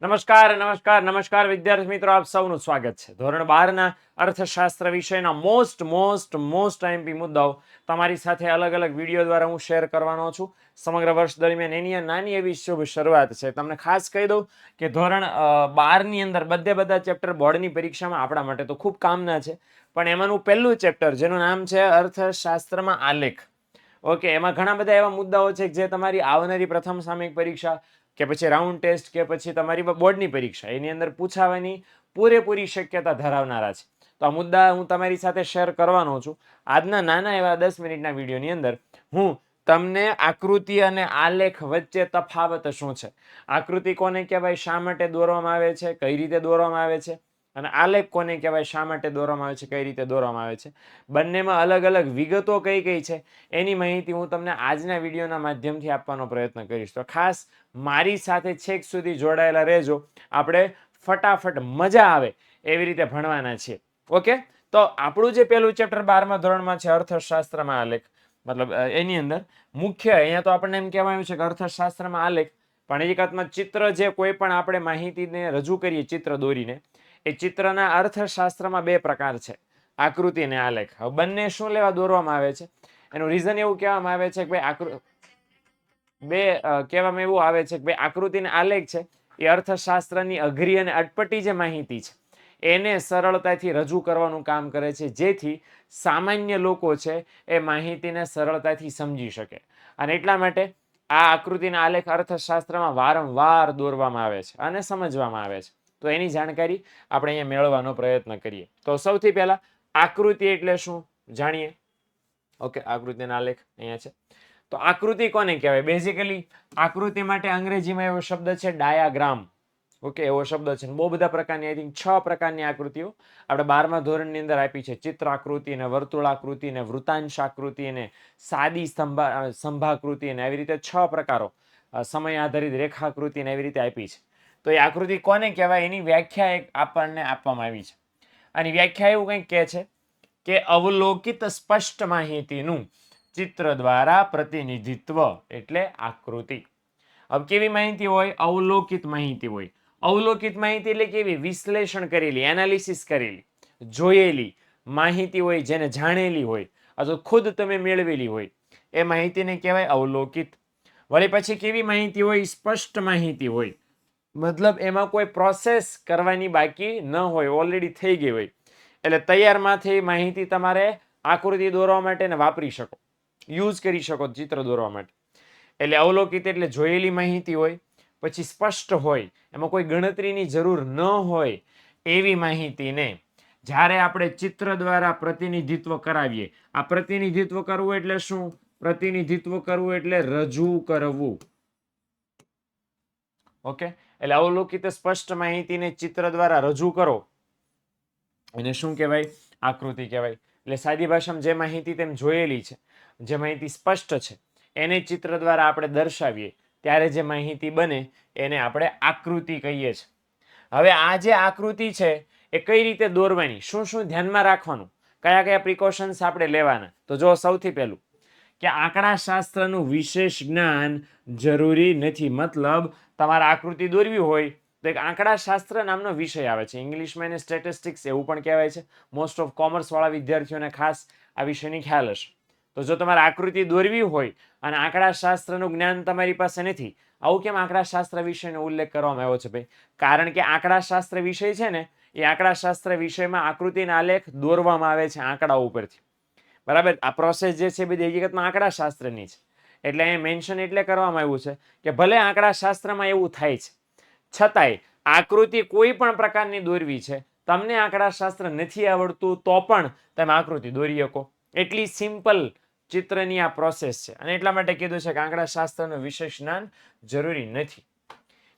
નમસ્કાર નમસ્કાર નમસ્કાર વિદ્યાર્થી મિત્રો, આપ સૌનું સ્વાગત છે. ધોરણ 12 ના અર્થશાસ્ત્ર વિષયના મોસ્ટ આઈએમપી મુદ્દાઓ તમારી સાથે અલગ અલગ વિડીયો દ્વારા હું શેર કરવાનો છું સમગ્ર વર્ષ દરમિયાન. એની નાની એવી શુભ શરૂઆત છે. તમને ખાસ કહી દઉં કે ધોરણ 12 ની અંદર બધા ચેપ્ટર બોર્ડની પરીક્ષામાં આપણા માટે તો ખૂબ કામના છે, પણ એમાંનું પહેલું ચેપ્ટર જેનું નામ છે અર્થશાસ્ત્રમાં આલેખ. ઓકે, એમાં ઘણા બધા એવા મુદ્દાઓ છે જે તમારી આવનારી પ્રથમ સામયિક પરીક્ષા કે પછી રાઉન્ડ ટેસ્ટ કે પછી તમારી બોર્ડની પરીક્ષા એની અંદર પૂછાવાની પૂરેપૂરી શક્યતા ધરાવનારા છે. તો આ મુદ્દા હું તમારી સાથે શેર કરવાનો છું આજના નાના એવા 10 મિનિટના વિડીયોની અંદર. હું તમને આકૃતિ અને આલેખ વચ્ચે તફાવત શું છે, આકૃતિ કોને કહેવાય, શા માટે દોરવામાં આવે છે, કઈ રીતે દોરવામાં આવે છે, અને આલેખ કોને કહેવાય, શા માટે દોરવામાં આવે છે, કઈ રીતે દોરવામાં આવે છે, બંનેમાં અલગ અલગ વિગતો કઈ કઈ છે એની માહિતી હું તમને આજના વિડીયોના માધ્યમથી આપવાનો પ્રયત્ન કરીશ. તો ખાસ મારી સાથે છેક સુધી જોડાયેલા રહેજો. આપણે ફટાફટ મજા આવે એવી રીતે ભણવાના છીએ. ઓકે, તો આપણું જે પહેલું ચેપ્ટર 12મા ધોરણમાં છે અર્થશાસ્ત્રમાં આલેખ, મતલબ એની અંદર મુખ્ય અહીંયા તો આપણને એમ કહેવામાં આવ્યું છે કે અર્થશાસ્ત્રમાં આલેખ, પણ હકીકતમાં ચિત્ર જે કોઈ પણ આપણે માહિતીને રજૂ કરીએ ચિત્ર દોરીને, એ ચિત્રના અર્થશાસ્ત્રમાં બે પ્રકાર છે, આકૃતિ અને આલેખ. હવે બંને શું લેવા દોરવામાં આવે છે એનું રીઝન એવું કહેવામાં આવે છે કે ભાઈ કહેવામાં એવું આવે છે કે ભાઈ આકૃતિ અને આલેખ છે એ અર્થશાસ્ત્રની અઘરી અને અટપટી જે માહિતી છે એને સરળતાથી રજૂ કરવાનું કામ કરે છે, જેથી સામાન્ય લોકો છે એ માહિતીને સરળતાથી સમજી શકે. અને એટલા માટે આ આકૃતિના આલેખ અર્થશાસ્ત્રમાં વારંવાર દોરવામાં આવે છે અને સમજવામાં આવે છે. તો એની જાણકારી આપણે અહીંયા મેળવવાનો પ્રયત્ન કરીએ. તો સૌથી પહેલા આકૃતિ એટલે શું જાણીએ. ઓકે, આકૃતિના આલેખ અહીંયા છે. તો આકૃતિ કોને કહેવાય? બેઝિકલી આકૃતિ માટે અંગ્રેજીમાં એવો શબ્દ છે ડાયાગ્રામ. ઓકે, એવો શબ્દ છે. બહુ બધા પ્રકારની, આઈ થિંક 6 પ્રકારની આકૃતિઓ આપણે 12મા ધોરણની અંદર આપી છે. ચિત્ર આકૃતિ ને વર્તુળાકૃતિ ને વૃતાંશ આકૃતિ ને સાદી સ્તંભાકૃતિ ને આવી રીતે 6 પ્રકારો, સમય આધારિત રેખાકૃતિ ને એવી રીતે આપી છે. તો એ આકૃતિ કોને કહેવાય એની વ્યાખ્યા એક આપણને આપવામાં આવી છે. આની વ્યાખ્યા એવું કંઈક કહે છે કે અવલોકિત સ્પષ્ટ માહિતીનું ચિત્ર દ્વારા પ્રતિનિધિત્વ એટલે આકૃતિ. હવે કેવી માહિતી હોય? અવલોકિત માહિતી હોય. અવલોકિત માહિતી એટલે કેવી? વિશ્લેષણ કરેલી, એનાલિસિસ કરેલી, જોયેલી માહિતી હોય, જેને જાણેલી હોય અથવા ખુદ તમે મેળવેલી હોય, એ માહિતીને કહેવાય અવલોકિત. વળી પછી કેવી માહિતી હોય? સ્પષ્ટ માહિતી હોય, મતલબ એમાં કોઈ પ્રોસેસ કરવાની બાકી ન હોય, ઓલરેડી થઈ ગઈ હોય, એટલે તૈયારમાંથી માહિતી તમારે આકૃતિ દોરવા માટે ને વાપરી શકો, યુઝ કરી શકો ચિત્ર દોરવા માટે. એટલે અવલોકિત એટલે જોયેલી માહિતી હોય, પછી સ્પષ્ટ હોય, એમાં કોઈ ગણતરીની જરૂર ન હોય એવી માહિતીને જ્યારે આપણે ચિત્ર દ્વારા પ્રતિનિધિત્વ કરાવીએ. આ પ્રતિનિધિત્વ કરવું એટલે શું? પ્રતિનિધિત્વ કરવું એટલે રજૂ કરવું. ઓકે, એટલે અવલોકિત સ્પષ્ટ માહિતીને ચિત્ર દ્વારા રજૂ કરો એને શું કહેવાય? આકૃતિ કહેવાય. એટલે સાદી ભાષામાં જે માહિતી તેમ જોયેલી છે, જે માહિતી સ્પષ્ટ છે, એને ચિત્ર દ્વારા આપણે દર્શાવીએ ત્યારે જે માહિતી બને એને આપણે આકૃતિ કહીએ છીએ. હવે આ જે આકૃતિ છે એ કઈ રીતે દોરવાની, શું શું ધ્યાનમાં રાખવાનું, કયા કયા પ્રિકોશન્સ આપણે લેવાના? તો જો, સૌથી પહેલું કે આંકડાશાસ્ત્રનું વિશેષ જ્ઞાન જરૂરી નથી. મતલબ તમારે આકૃતિ દોરવી હોય તો એક આંકડાશાસ્ત્ર નામનો વિષય આવે છે, ઇંગ્લિશમાં એને સ્ટેટિસ્ટિક્સ એવું પણ કહેવાય છે. મોસ્ટ ઓફ કોમર્સ વાળા વિદ્યાર્થીઓને ખાસ આ વિષયની ખ્યાલ હશે. તો જો તમારે આકૃતિ દોરવી હોય અને આંકડાશાસ્ત્રનું જ્ઞાન તમારી પાસે નથી, આવું કેમ આંકડાશાસ્ત્ર વિષયનો ઉલ્લેખ કરવામાં આવ્યો છે ભાઈ? કારણ કે આંકડાશાસ્ત્ર વિષય છે ને, એ આંકડાશાસ્ત્ર વિષયમાં આકૃતિના આલેખ દોરવામાં આવે છે આંકડા ઉપરથી. બરાબર, આ પ્રોસેસ જે છે બધી હકીકતમાં આંકડાશાસ્ત્રની છે. એટલે અહીં મેન્શન એટલે કરવામાં આવ્યું છે કે ભલે આંકડાશાસ્ત્રમાં એવું થાય છે, છતાંય આકૃતિ કોઈ પણ પ્રકારની દોરવી છે, તમને આંકડાશાસ્ત્ર નથી આવડતું તો પણ તમે આકૃતિ દોરી શકો. એટલી સિમ્પલ ચિત્રની આ પ્રોસેસ છે, અને એટલા માટે કીધું છે કે આંકડાશાસ્ત્રનું વિશેષ જ્ઞાન જરૂરી નથી.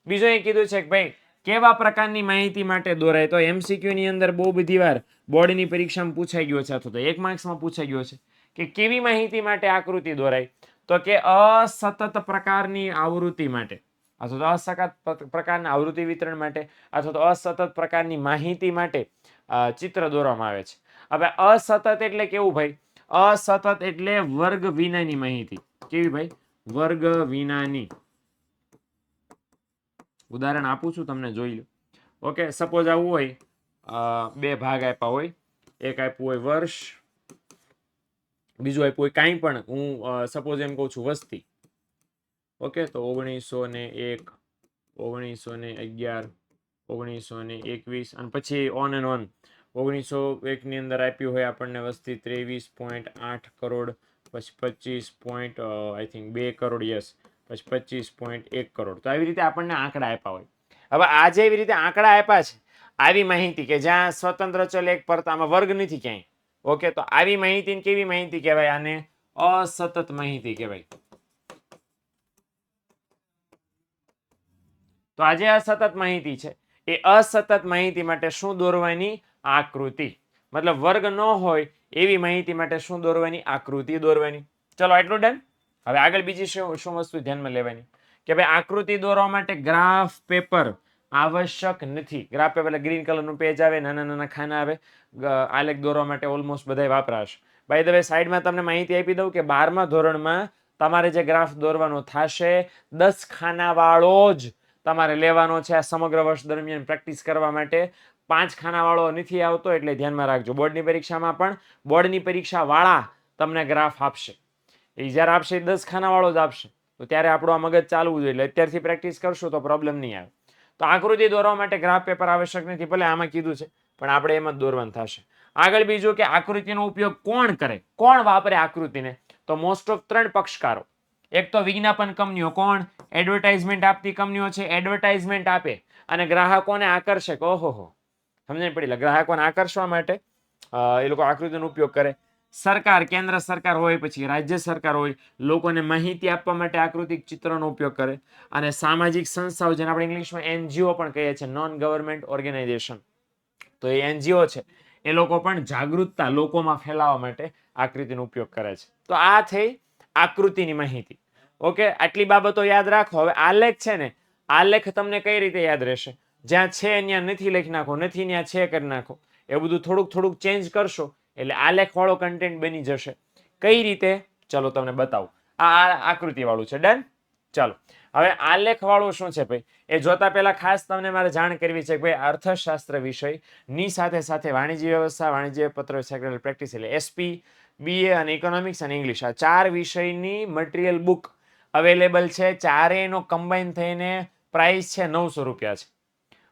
બીજું એ કીધું છે કે ભાઈ કેવા પ્રકારની માહિતી માટે દોરાય? તો MCQ ની અંદર બહુ બધી વાર બોર્ડની પરીક્ષામાં પૂછાઈ ગયો છે, અથવા તો 1 માર્ક્સમાં પૂછાઈ ગયો છે કે કેવી માહિતી માટે આકૃતિ દોરાય? તો કે અસતત પ્રકારની આવૃત્તિ માટે, અથવા તો અસતત પ્રકારના આવૃત્તિ વિતરણ માટે, અથવા તો અસતત પ્રકારની માહિતી માટે ચિત્ર દોરવામાં આવે છે. હવે અસતત એટલે કેવું ભાઈ? અસતત એટલે વર્ગ વિનાની માહિતી. કેવી ભાઈ? વર્ગ વિનાની. ઉદાહરણ આપું છું તમને, જોઈ લો. ઓકે, સપોઝ આવું હોય, બે ભાગ આપ્યા હોય, એક આપ્યું હોય વર્ષ, બીજું આપ્યું હોય કાંઈ પણ, હું સપોઝ એમ કહું છું વસ્તી. ઓકે, તો 1901, 1911, 1921 અને પછી ઓન એન્ડ ઓન. 1901 ની અંદર આપ્યું હોય આપણને વસ્તી 23.8 કરોડ, પછી 25 point I think 2 crore, yes, પછી 25.1 કરોડ. તો આવી રીતે આપણને આંકડા આપ્યા હોય. હવે આ જે એવી રીતે આંકડા આપ્યા છે, આવી માહિતી કે જ્યાં સ્વતંત્ર ચલ એક પરત, આમાં વર્ગ નથી ક્યાંય. ઓકે, તો આવી માહિતી કેવી માહિતી કહેવાય? આને અસતત માહિતી કહેવાય. તો આ જે અસતત માહિતી છે, એ અસતત માહિતી માટે શું દોરવાની? આકૃતિ. મતલબ વર્ગ ન હોય એવી માહિતી માટે શું દોરવાની? આકૃતિ દોરવાની. ચલો, આટલું ડન. હવે આગળ બીજી શું વસ્તુ ધ્યાનમાં લેવાની કે ભાઈ આકૃતિ દોરવા માટે ગ્રાફ પેપર આવશ્યક નથી. ગ્રાફ પેપર એટલે ગ્રીન કલરનું પેજ આવે, નાના નાના ખાના આવે, આલેખ દોરવા માટે ઓલમોસ્ટ બધાય વાપરાશે. બાય ધ વે, સાઈડમાં તમને માહિતી આપી દઉં કે 12મા ધોરણમાં તમારે જે ગ્રાફ દોરવાનો થશે 10 ખાના વાળો જ તમારે લેવાનો છે આ સમગ્ર વર્ષ દરમિયાન પ્રેક્ટિસ કરવા માટે. 5 ખાના વાળો નથી આવતો, એટલે ધ્યાનમાં રાખજો. બોર્ડની પરીક્ષામાં પણ બોર્ડની પરીક્ષા વાળા તમને ગ્રાફ આપશે. એ જ્યારે આપશે 10 ખાના વાળો જ આપશે. તો ત્યારે આપણું આ મગજ ચાલવું જોઈએ. એટલે અત્યારથી પ્રેક્ટિસ કરશું તો પ્રોબ્લેમ નહીં આવે. તો આકૃતિ દોરવા માટે ગ્રાફ પેપર આવશ્યક નથી, ભલે આમાં કીધું છે, પણ આપણે એમ જ દોરવાનું થશે. આગળ બીજું કે આકૃતિનો ઉપયોગ કોણ કરે, કોણ વાપરે આકૃતિને? તો મોસ્ટ ઓફ 3 પક્ષકારો. એક તો વિજ્ઞાપન કંપનીઓ. કોણ? એડવર્ટાઇઝમેન્ટ આપતી કંપનીઓ છે, એડવર્ટાઇઝમેન્ટ આપે અને ગ્રાહકોને આકર્ષક. ઓહોહો, સમજણ પડી? ગ્રાહકોને આકર્ષવા માટે એ લોકો આકૃતિનો ઉપયોગ કરે. સરકાર, કેન્દ્ર સરકાર હોય, પછી રાજ્ય સરકાર હોય, લોકોને માહિતી આપવા માટે આકૃતિક ચિત્રનો ઉપયોગ કરે. અને સામાજિક સંસ્થાઓ, જેને આપણે ઇંગ્લિશમાં એનજીઓ પણ કહીએ છીએ, નોન ગવર્મેન્ટ ઓર્ગેનાઇઝેશન, તો એ એનજીઓ છે, એ લોકો પણ જાગૃતતા લોકોમાં ફેલાવવા માટે આકૃતિનો ઉપયોગ કરે છે. તો આ થઈ આકૃતિની માહિતી. ઓકે, આટલી બાબતો યાદ રાખો. હવે આલેખ છે ને, આલેખ તમને કઈ રીતે યાદ રહેશે? જ્યાં છે ત્યાં નથી લખી નાખો, નથી ત્યાં છે કરી નાખો. એ બધું થોડુંક થોડુંક ચેન્જ કરશો એટલે આલેખ વાળો કન્ટેન્ટ બની જશે. કઈ રીતે? ચલો તમને બતાવું. આ આકૃતિ વાળું છે. ડન. ચાલો, હવે આલેખ વાળું શું છે ભાઈ, એ જોતા પહેલા ખાસ તમને મારે જાણ કરવી છે કે ભાઈ અર્થશાસ્ત્ર વિષય ની સાથે સાથે વાણિજ્ય વ્યવસ્થા, વાણિજ્ય પત્ર વ્યવસાય પ્રેક્ટિસ એટલે એસપી, બીએ અને ઇકોનોમિક્સ અને ઇંગ્લિશ, આ 4 વિષયની મટીરિયલ બુક અવેલેબલ છે. ચારેયનો કમ્બાઈન થઈને પ્રાઇસ છે 900 રૂપિયા છે.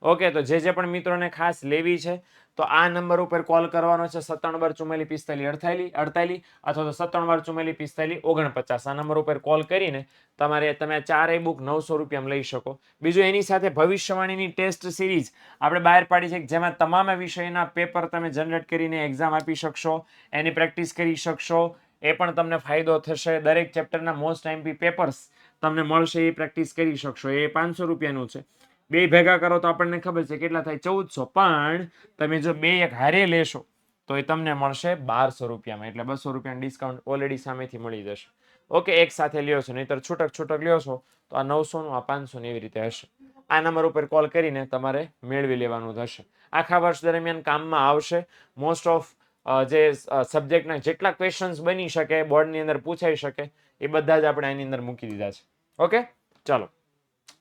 ઓકે, તો જે પણ મિત્રોને ખાસ લેવી છે તો આ નંબર ઉપર કોલ કરવાનો છે, 97 12 44 45 48 અથવા તો 97 12 44 45 49. આ નંબર ઉપર કોલ કરીને તમે ચારેય બુક 900 રૂપિયામાં લઈ શકો. બીજું એની સાથે ભવિષ્યવાણીની ટેસ્ટ સિરીઝ આપણે બહાર પાડી છે, જેમાં તમામ વિષયના પેપર તમે જનરેટ કરીને એક્ઝામ આપી શકશો, એની પ્રેક્ટિસ કરી શકશો. એ પણ તમને ફાયદો થશે. દરેક ચેપ્ટરના મોસ્ટ એમપી પેપર્સ તમને મળશે, એ પ્રેક્ટિસ કરી શકશો. એ 500 રૂપિયાનું છે. બે ભેગા કરો તો આપણને ખબર છે કેટલા થાય, 1400. પણ તમે જો બે એક હારે લેશો તો એ તમને મળશે 1200 રૂપિયામાં. એટલે 200 રૂપિયાનું ડિસ્કાઉન્ટ ઓલરેડી સામેથી મળી જશે. ઓકે, એક સાથે લ્યો છો, નહીતર છૂટક છૂટક લ્યો છો તો આ 900 નું, આ 500 ની એવી રીતે હશે. આ નંબર ઉપર કોલ કરીને તમારે મેળવી લેવાનું થશે. આખા વર્ષ દરમિયાન કામમાં આવશે. મોસ્ટ ઓફ જે સબ્જેક્ટના જેટલા ક્વેશ્ચન્સ બની શકે, બોર્ડની અંદર પૂછાઈ શકે, એ બધા જ આપણે આની અંદર મૂકી દીધા છે. ઓકે, ચાલો.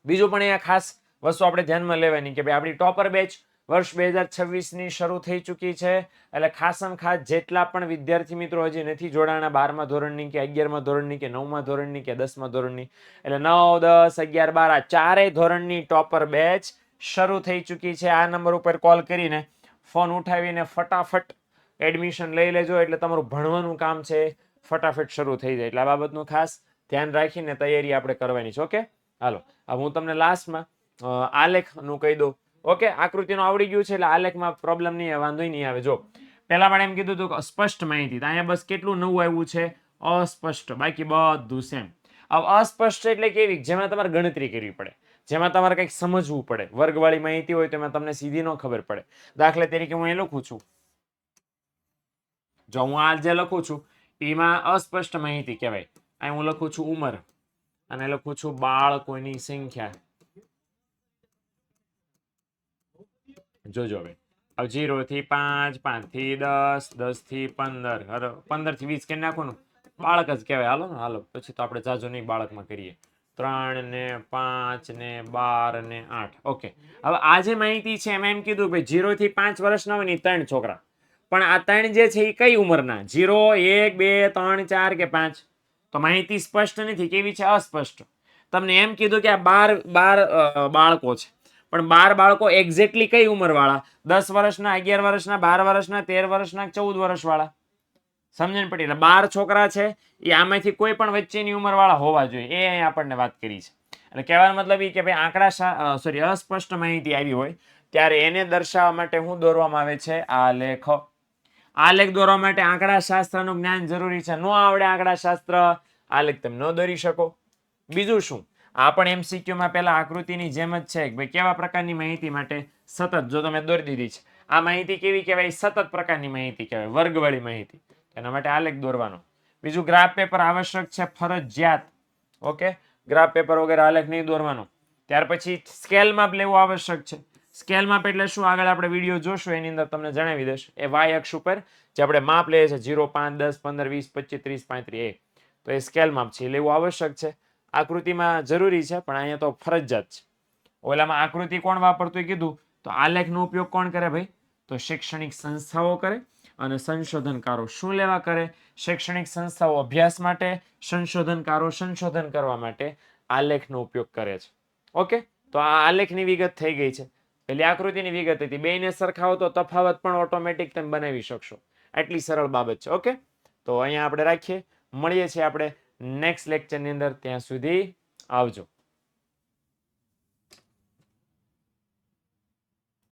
બીજું પણ અહીંયા ખાસ વસ્તુ આપણે ધ્યાનમાં લેવાની કે ભાઈ આપણી ટોપર બેચ વર્ષ 2026ની શરૂ થઈ ચૂકી છે. એટલે ખાસમ ખાસ જેટલા પણ વિદ્યાર્થી મિત્રો હજી નથી જોડાણા 12મા ધોરણની કે 11મા ધોરણની કે 9મા ધોરણની કે 10મા ધોરણની, એટલે 9, 10, 11, 12 આ ચારેય ધોરણની ટોપર બેચ શરૂ થઈ ચૂકી છે. આ નંબર ઉપર કોલ કરીને ફોન ઉઠાવીને ફટાફટ એડમિશન લઈ લેજો, એટલે તમારું ભણવાનું કામ છે ફટાફટ શરૂ થઈ જાય. એટલે આ બાબતનું ખાસ ધ્યાન રાખીને તૈયારી આપણે કરવાની છે. ઓકે, હાલો, હવે હું તમને લાસ્ટમાં આલેખનું કહી દઉં. ઓકે, આકૃતિનું આવડી ગયું છે એટલે આલેખમાં પ્રોબ્લેમ નહીં આવે, વાંધો નહીં આવે. જો પહેલા મને એમ કીધું હતું કે અસ્પષ્ટ માહિતી, તો અહીંયા બસ કેટલું નવું આવ્યું છે? અસ્પષ્ટ. બાકી બધું સેમ. હવે અસ્પષ્ટ એટલે કેવી? જેમાં તમારે ગણતરી કરવી પડે, જેમાં તમારે કંઈક સમજવું પડે. વર્ગવાળી માહિતી હોય તો એમાં તમને સીધી ન ખબર પડે. દાખલા તરીકે હું એ લખું છું, જો હું આ જે લખું છું એમાં અસ્પષ્ટ માહિતી કહેવાય. અહીં હું લખું છું ઉંમર અને લખું છું બાળકોની સંખ્યા. જોજો હવે 0 થી 5, 5 થી 10, 10 થી 15, 15 થી 20 કે નાખવાનું બાળક જ કહેવાય. હાલો ને, હાલો, પછી તો આપણે જાજો નહીં બાળકમાં કરીએ. 3 ને 5 ને 12 ને 8. ઓકે, હવે આ જે માહિતી છે એમાં એમ કીધું ભાઈ 0 થી 5 વર્ષના હોય ને 3 છોકરા, પણ આ 3 જે છે એ કઈ ઉંમરના? 0, 1, 2, 3, 4 કે 5? તો માહિતી સ્પષ્ટ નથી. કેવી છે? અસ્પષ્ટ. તમને એમ કીધું કે આ 12 બાળકો છે, પણ 12 બાળકો એક્ઝેક્ટલી કઈ ઉંમર વાળા? 10 વર્ષના, 11 વર્ષના, 12 વર્ષના, 13 વર્ષના, 14 વર્ષ વાળા? સમજણ પડી? એટલે 12 છોકરા છે એ આમાંથી કોઈ પણ વચ્ચેની ઉંમર વાળા હોવા જોઈએ, એ અહીં આપણને વાત કરી છે. એટલે કહેવાનો મતલબ એ કે ભાઈ આંકડા અસ્પષ્ટ માહિતી આવી હોય ત્યારે એને દર્શાવવા માટે શું દોરવામાં આવે છે? આલેખ. આલેખ દોરવા માટે આંકડા શાસ્ત્રનું જ્ઞાન જરૂરી છે. નો આવડે આંકડા શાસ્ત્ર, આલેખ તમે ન દોરી શકો. બીજું શું? આ પણ MCQ માં પહેલા આકૃતિની જેમ જ છે કે ભાઈ કેવા પ્રકારની માહિતી માટે? સતત. જો તમે દોરી દીધી છે આ માહિતી કેવી કહેવાય? સતત પ્રકારની માહિતી કહેવાય, વર્ગવાળી માહિતી. એના માટે આલેખ દોરવાનો. બીજું ગ્રાફ પેપર આવશ્યક છે, ફરજિયાત. ઓકે, ગ્રાફ પેપર વગર આલેખ નહીં દોરવાનો. ત્યાર પછી સ્કેલ માપ લેવું આવશ્યક છે. સ્કેલ માપ એટલે શું? આગળ આપણે વિડીયો જોશું એની અંદર તમને જણાવી દઈશ. એ વાય અક્ષ ઉપર જે આપણે માપ લઈએ છીએ 0, 5, 10, 15, 20, 25, 30, 35, તો એ સ્કેલ માપ છે, એ લેવું આવશ્યક છે. આકૃતિમાં જરૂરી છે પણ અહીંયા તો ફરજિયાત છે. ઓલામાં આકૃતિ કોણ વાપરતું એ કીધું, તો આલેખનો ઉપયોગ કોણ કરે ભાઈ? તો શૈક્ષણિક સંસ્થાઓ કરે અને સંશોધનકારો શું લેવા કરે? શૈક્ષણિક સંસ્થાઓ અભ્યાસ માટે, સંશોધનકારો સંશોધન કરવા માટે આલેખનો ઉપયોગ કરે છે. ઓકે, તો આ આલેખની વિગત થઈ ગઈ છે. પેલી આકૃતિની વિગત હતી. બેયને સરખાવો તો તફાવત પણ ઓટોમેટિક તમે બનાવી શકશો. આટલી સરળ બાબત છે. ઓકે, તો અહીંયા આપણે રાખીએ. મળીએ છીએ આપણે નેક્સ્ટ લેક્ચરની અંદર. ત્યાં સુધી આવજો.